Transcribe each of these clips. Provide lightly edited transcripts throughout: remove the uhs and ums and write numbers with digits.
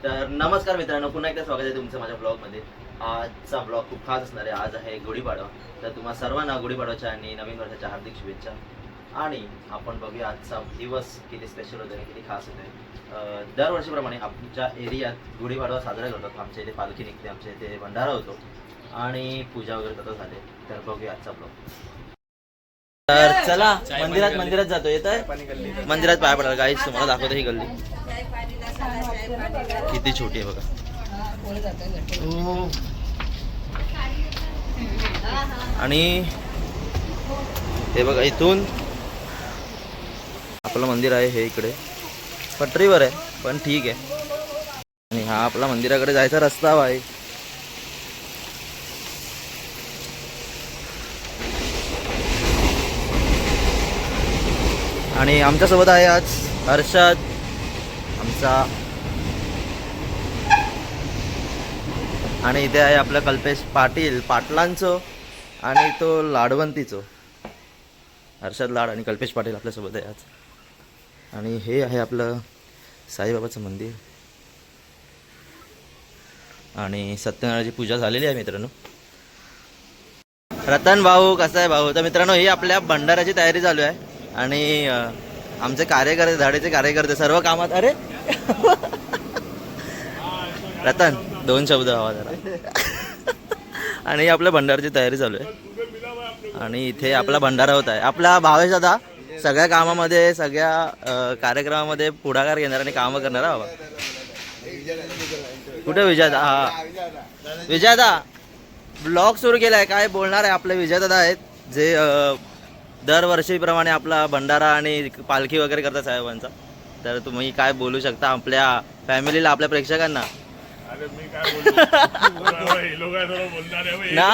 तर नमस्कार मित्रांनो, पुन्हा एकदा स्वागत आहे तुमचं माझ्या ब्लॉगमध्ये. आजचा ब्लॉग खूप खास असणार आहे. आज आहे गुढीपाडवा. तर तुम्हा सर्वांना गुढीपाडव्याच्या आणि नवीन वर्षाच्या हार्दिक शुभेच्छा. आणि आपण बघूया आजचा दिवस किती स्पेशल होतो आणि किती खास होते. दरवर्षीप्रमाणे आमच्या एरियात गुढीपाडवा साजरा करतात. आमच्या इथे पालखी निघते, आमच्या इथे भंडारा होतो आणि पूजा वगैरे करता झाले. तर बघूया आजचा ब्लॉग. तर चला मंदिरात जातो. येत आहे मंदिरात पाय पडायला. गाईच तुम्हाला दाखवतो ही गल्ली किती छोटी आहे बघा. आणि हे बघा, इथून आपलं मंदिर आहे. हे इकडे पटरीवर आहे पण ठीक आहे. आणि हा आपला मंदिराकडे जायचा रस्ता आहे. आणि आमच्यासोबत आहे आज हर्षद आमचा, आणि इथे आहे आपलं कल्पेश पाटलांचं आणि तो लाडवंतीचं. हर्षद लाड आणि कल्पेश पाटील आपल्यासोबत आहे आज. आणि हे आहे आपलं साईबाबाचं मंदिर. आणि सत्यनारायणाची पूजा झालेली आहे मित्रांनो. रतन भाऊ कसा आहे भाऊ? तर मित्रांनो, ही आपल्या भंडाऱ्याची तयारी चालू आहे. आणि आमचे कार्यकर्ते, झाडेचे कार्यकर्ते सर्व कामात. अरे रतन, 2 शब्द हवा जरा. आणि आपल्या भंडाराची तयारी चालू आहे. आणि इथे आपला भंडारा होत आहे. आपला भावेश दादा सगळ्या कामामध्ये, सगळ्या कार्यक्रमामध्ये पुढाकार घेणार आणि कामं करणार. बाबा कुठे विजयदा? हा विजयदा ब्लॉग सुरू केला आहे. काय बोलणार आहे? आपले विजयदादा आहेत जे दरवर्षीप्रमाणे आपला भंडारा आणि पालखी वगैरे करतात साहेबांचा. तर तुम्ही काय बोलू शकता आपल्या फॅमिलीला, आपल्या प्रेक्षकांना? ना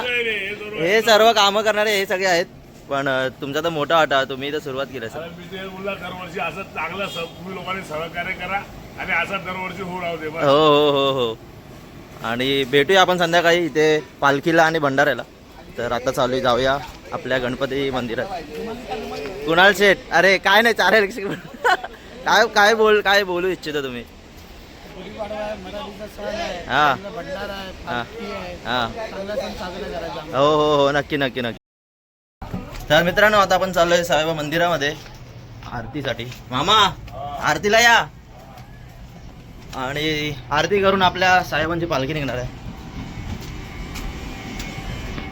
हे सर्व कामं करणारे हे सगळे आहेत. पण तुमचा तर मोठा वाटा, तुम्ही तर सुरुवात केली सर. दरवर्षी असं चांगलं तुम्ही लोकांनी सहकार्य करा आणि असं दरवर्षी हो. हो हो हो. आणि भेटूया आपण संध्याकाळी इथे पालखीला आणि भंडाऱ्याला. तर आता चालू जाऊया आपल्या गणपती मंदिरात. कुणाल शेठ, अरे काय नाही, चालेल. काय बोलू इच्छिता तुम्ही? हा हा हो हो हो, नक्की नक्की नक्की. तर मित्रांनो, आता आपण चाललोय साईबाबा मंदिरामध्ये आरतीसाठी. मामा आरतीला या. आणि आरती करून आपल्या साहेबांची पालखी निघणार आहे.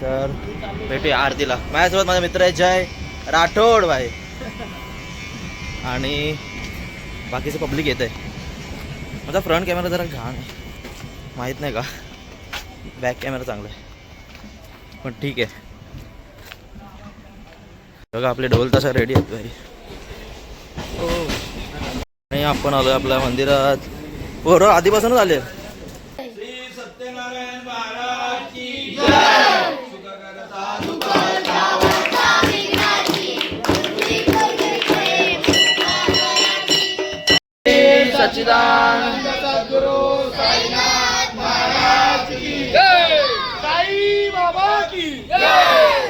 तर भेटूया आरतीला. माझ्यासोबत माझा मित्र आहे जय राठोड भाई. आणि बाकीचं पब्लिक येत आहे. माझा फ्रंट कॅमेरा जरा घाण आहे, माहीत नाही का. बॅक कॅमेरा चांगला आहे पण ठीक आहे. बघा आपले ढोल तसा रेडी आहेत भाई. आणि आपण आलो आपल्या मंदिरात. पोरं आधीपासूनच आले. सच्चिदानंद सद्गुरु साईनाथ महाराज की जय. साई बाबा की जय.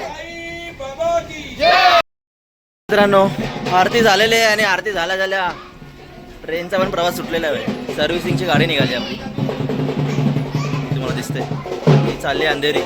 साई बाबा की जय. मित्रांनो, आरती झालेली आहे आणि आरती झाल्या ट्रेनचा पण प्रवास सुटलेला आहे. सर्व्हिसिंगची गाडी निघाली आपली, तुम्हाला दिसते. ही चालली अंधेरी.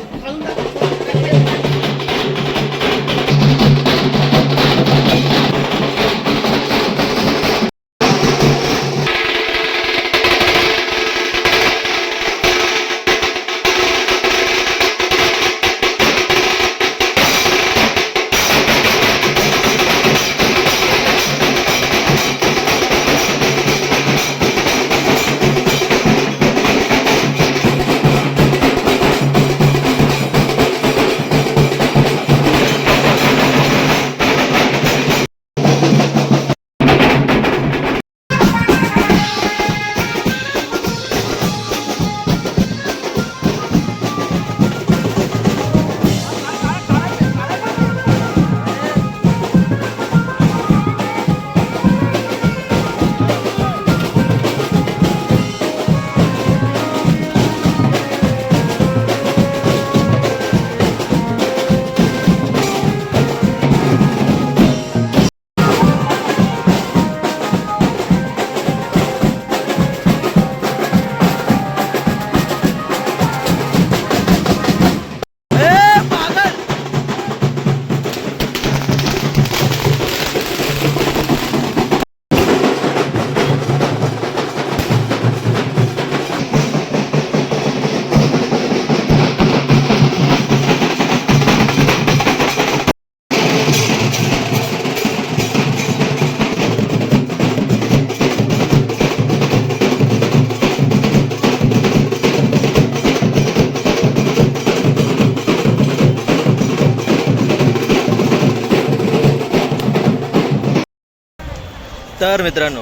तर मित्रांनो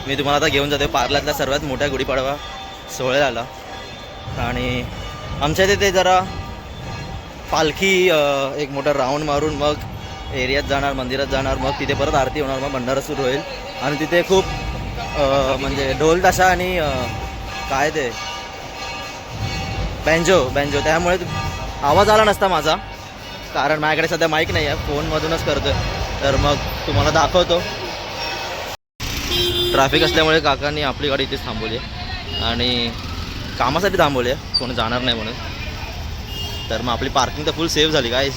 मी तुम्हाला आता घेऊन जातो पार्ल्यातल्या सर्वात मोठ्या गुढीपाडवा सोहळ्याला. आणि आमच्या इथे ते जरा पालखी एक मोठा राऊंड मारून मग एरियात जाणार, मंदिरात जाणार, मग तिथे परत आरती होणार, मग भंडारा सुरू होईल. आणि तिथे खूप म्हणजे ढोल ताशा आणि काय ते बँजो त्यामुळे आवाज आला नसता माझा, कारण माझ्याकडे सध्या माईक नाही आहे, फोनमधूनच करतोय. तर मग तुम्हाला दाखवतो. ट्रॅफिक असल्यामुळे काकांनी आपली गाडी इथेच थांबवली आहे आणि कामासाठी थांबवली आहे, कोणी जाणार नाही म्हणून. तर मग आपली पार्किंग तर फुल सेफ झाली काय.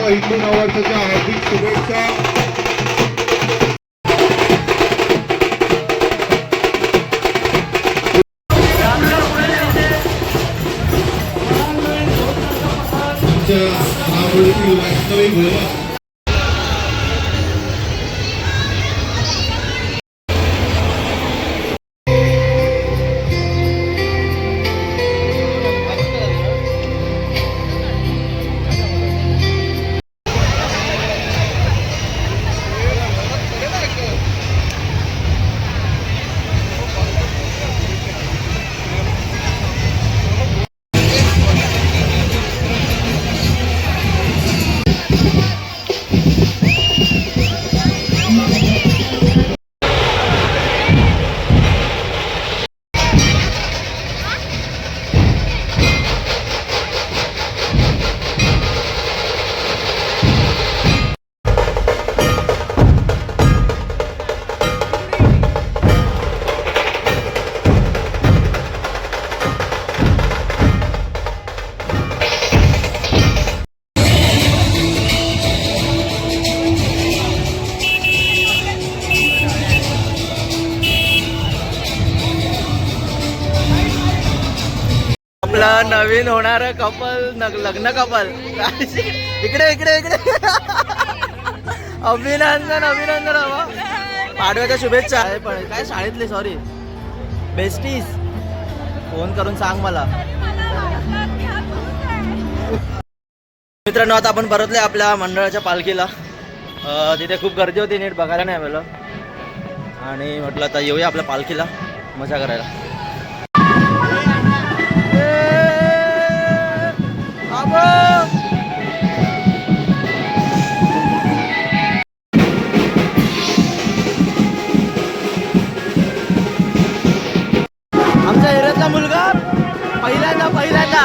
इथून नववर्षाच्या हार्दिक शुभेच्छा. आवडीतील वास्तविक भोला आपला नवीन होणार कपल लग्न कपल इकडे इकडे इकडे अभिनंदन अभिनंदन बाबा. पाडव्याच्या शुभेच्छा आहे. पण काय शाळेतले सॉरी बेस्टीज फोन करून सांग मला. मित्रांनो आता आपण परतले आपल्या मंडळाच्या पालखीला. तिथे खूप गर्दी होती, नीट बघायला नाही आलेलं आणि म्हटलं आता येऊया आपल्या पालखीला मजा करायला. आमच्या एरियातला मुलगा पहिल्यांदा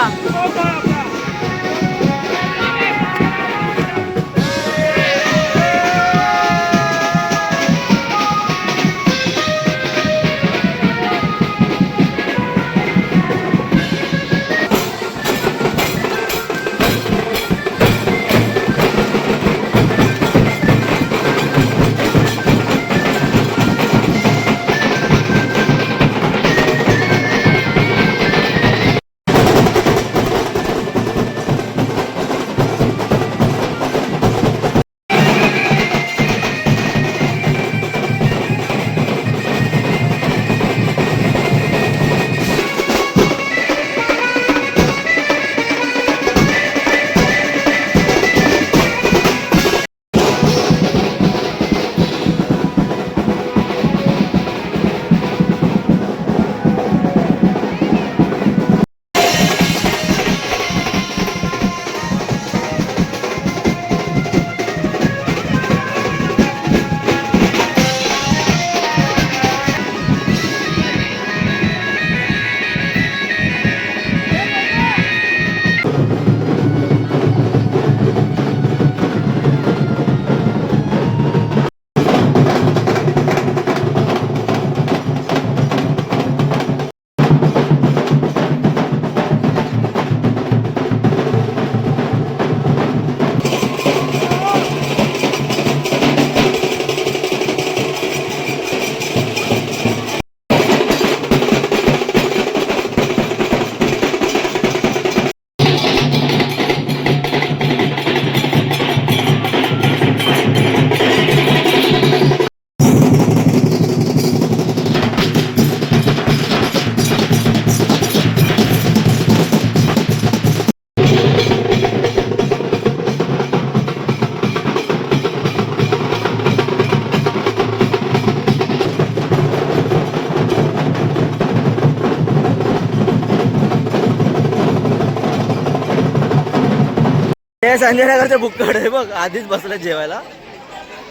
हे संजय नगरचे बुक्कड आहे बघ, आधीच बसले जेवायला.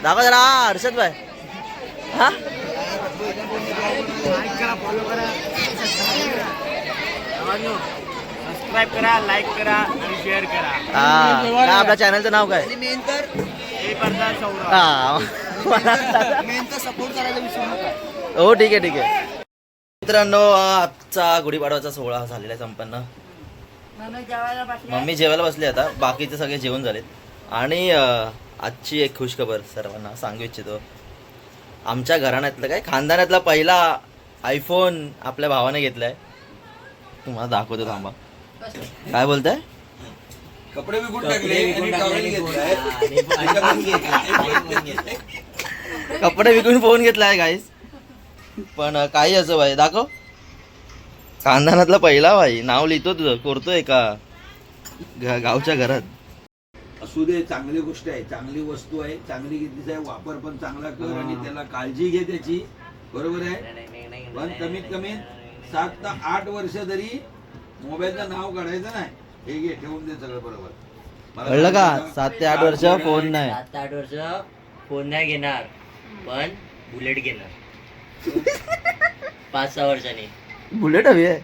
दाखवा जरा हर्षद भाई. हा सबस्क्राईब करा, लाईक करा आणि शेअर करा. हा काय आपल्या चॅनलचं नाव काय? मेन तर हे करता सौरभ. हा मेन तर सपोर्ट करायला विसरू नका. हो ठीक आहे ठीक आहे. मित्रांनो आजचा गुढीपाडवाचा सोहळा झालेला आहे संपन्न. मम्मी जेवायला बसली आता, बाकीचे सगळे जेवण झालेत. आणि आजची एक खुशखबर सर्वांना सांगू इच्छितो. आमच्या घराण्यातलं काय खानदानातला पहिला आयफोन आपल्या भावाने घेतलाय. तुम्हाला दाखवतो थांबा. काय बोलताय? कपडे विकून टाकले आणि टॉवेल घेतलाय. कपडे विकून फोन घेतलाय गाईस. पण काही असं भाई दाखव. खानदानातला पहिला भाई, नाव लिहितो तुझं, करतोय का गावच्या घरात. असू दे, चांगली गोष्ट आहे, चांगली वस्तू आहे, चांगली घेतलीच आहे. वापर पण चांगला कर आणि त्याला काळजी घे त्याची, बरोबर आहे. पण कमीत कमी 7 ते 8 वर्ष तरी मोबाईलचं नाव काढायचं नाही. हे घे, ठेवून दे सगळं बरोबर. मला कळलं का? सांगितलं 7 ते 8 वर्ष फोन नाही. 7 ते 8 वर्ष फोन नाही घेणार, पण बुलेट घेणार. 5-6 वर्षांनी बुलेट हवी आहे.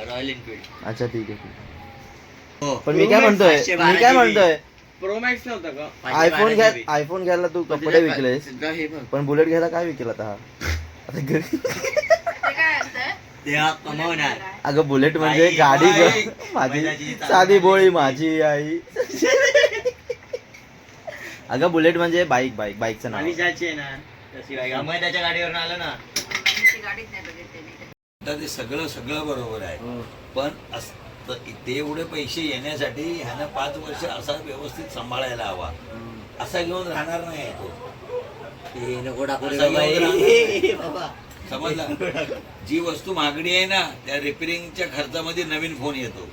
Royal Enfield. अच्छा ठीक आहे. पण मी काय म्हणतोय प्रो मॅक्स नव्हता का? आयफोन घ्यायला तू कपडे विकलेस, पण बुलेट घ्यायला काय विकेल आता? आता तेव्हा कमवणार. अगं बुलेट म्हणजे गाडी ग, माझी साधी बोळी माझी आई. अगं बुलेट म्हणजे बाईकचं नाव. जायचे ना तशी बाईक त्याच्या गाडीवर आलो ना. आता ते सगळं बरोबर आहे. पण ते एवढे पैसे येण्यासाठी ह्यानं 5 वर्ष असा व्यवस्थित सांभाळायला हवा. असा घेऊन राहणार नाही तो. नको टाकू असा घेऊन राहणार बाबा. समजला? जी वस्तू महागडी आहे ना, त्या रिपेरिंगच्या खर्चामध्ये नवीन फोन येतो.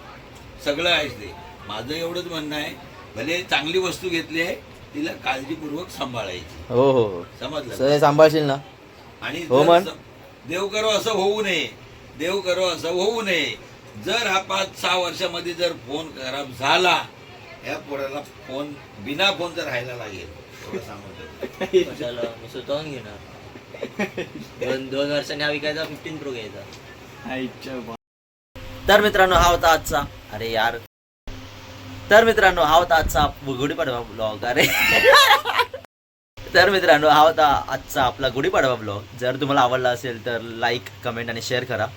सगळं आहे ते. माझं एवढंच म्हणणं आहे, भले चांगली वस्तू घेतली आहे, तिला काळजीपूर्वक सांभाळायची. हो हो समजलं? सगळे सांभाळशील ना? आणि हो जर म्हण. देव करो असं होऊ नये, देव करो असं होऊ नये. जर हा 5-6 वर्षामध्ये जर फोन खराब झाला, या पोराला फोन बिना फोनचा राहायला लागेल. एवढं सांगतो. चला मी स्वतःहून घेणार. 2 वर्षांनी हा विकायचा, 15 प्रो घ्यायचा. तर मित्रांनो हा होता आजचा, अरे यार, तर मित्रांनो हा होता आजचा गुढीपाडवा ब्लॉग. अरे तर मित्रांनो हा होता आजचा आपला गुढीपाडवा ब्लॉग. जर तुम्हाला आवडला असेल तर लाईक, कमेंट आणि शेअर करा.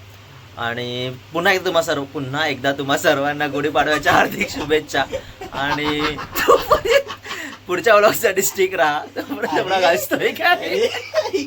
आणि पुन्हा एकदा तुम्हा सर्वांना गुढीपाडव्याच्या हार्दिक शुभेच्छा. आणि पुढच्या ब्लॉगसाठी स्टिक राहा. तेवढा गाजतोय काय.